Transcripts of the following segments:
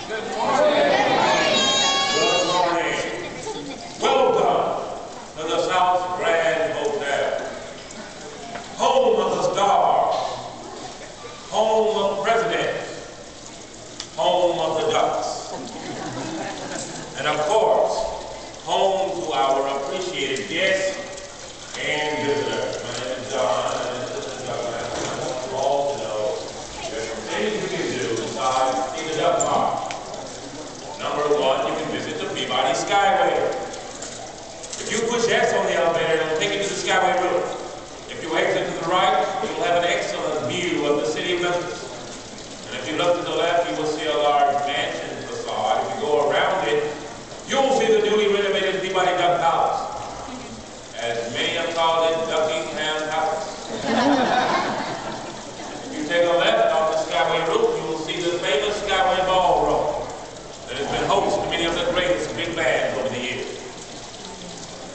Good morning. Good morning. Welcome to the South Grand Hotel. Home of the stars. Home of presidents. Home of the Ducks. And of course, home to our appreciated guests and visitors. My name is John, and this is the Duckmaster. I want you all to know there's some things you can do besides see the Duckmaster. Number one, you can visit the Peabody Skyway. If you push X on the elevator, it'll take you to the Skyway roof. If you exit to the right, you'll have an excellent view of the city of Memphis. And if you look to the left, you will see a large mansion facade. If you go around it, you'll see the newly renovated Peabody Duck Palace. As many have called it, Duckingham Palace. If you take a left off the Skyway roof, you will see the famous Skyway Ballroom that has been host to many of the greatest big bands over the years.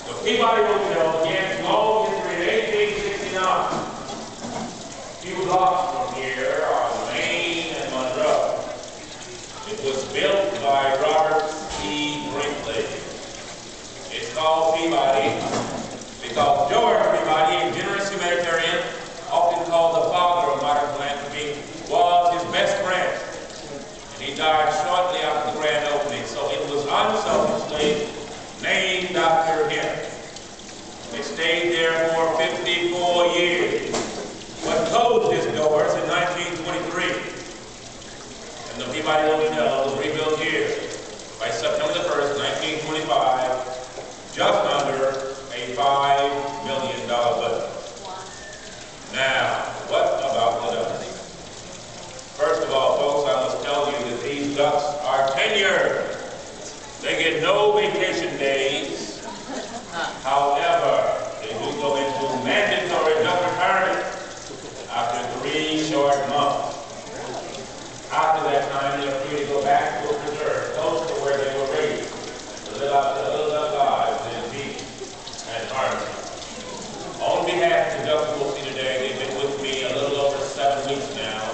The Peabody Hotel began its long history in 1869. A few blocks from here are Main and Monroe. It was built by Robert E. Brinkley. It's called Peabody because George Peabody, a generous humanitarian, often called the father of modern philanthropy, was his best friend. He died shortly after the grand opening, so it was unselfishly named after him. It stayed there for 54 years, but closed its doors in 1923. And the Peabody Hotel was rebuilt here by September the 1st, 1925, just under a $5 million budget. Now, what about the Ducks? First of all, folks, I must tell you that these ducks are tenured. They get no vacation days. However, they do go into mandatory duck retirement after 3 short months. After that time, they're free to go back to a preserve, close to where they were raised, to live out their little duck lives in peace and harmony. On behalf of the ducks you will see today, they've been with me a little over 7 weeks now.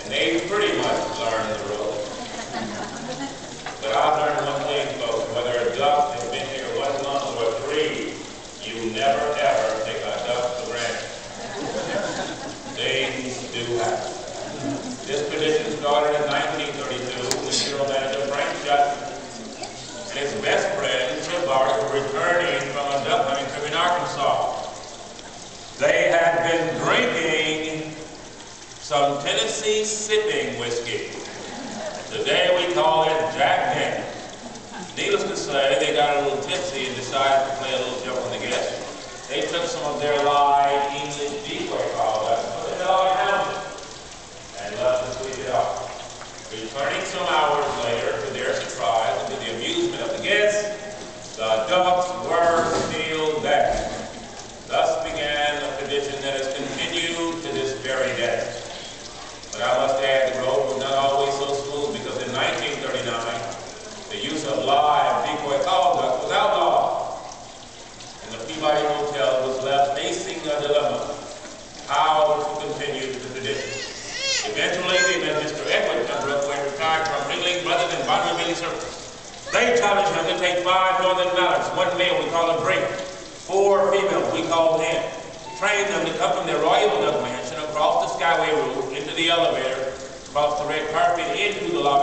And they've pretty much learned the ropes. But I've learned one thing, folks, whether a duck has been here 1 month or 3, you never ever take a duck for granted. Things do happen. This tradition started in 1932 with General Manager Frank Sutton and his best friend, Chip Bart, were returning from a duck hunting trip in Arkansas. They had been drinking some Tennessee sipping whiskey. Today we call it Jack Daniels. Needless to say, they got a little tipsy and decided to play a little joke on the guests. They took some of their live English decoy products, put it in a log house, and left to sleep it off. Returning some hours later, to their surprise and to the amusement of the guests, the ducks were still there. Thus began a tradition that has continued to this very day. But I must add, the road was not always so smooth because in 1939, the use of live decoy call ducks was outlawed. And the Peabody Hotel was left facing a dilemma: how to continue the tradition. Eventually, they met Mr. Edward Pembroke, who had retired from Ringling Brothers and Bonner Bailey Service. They challenged him to take 5 northern mallards, 1 male we call a drake, 4 females we call hen. Trained them to come from their Royal Duck Mansion across the Skyway roof into the elevator, across the red carpet into the lobby.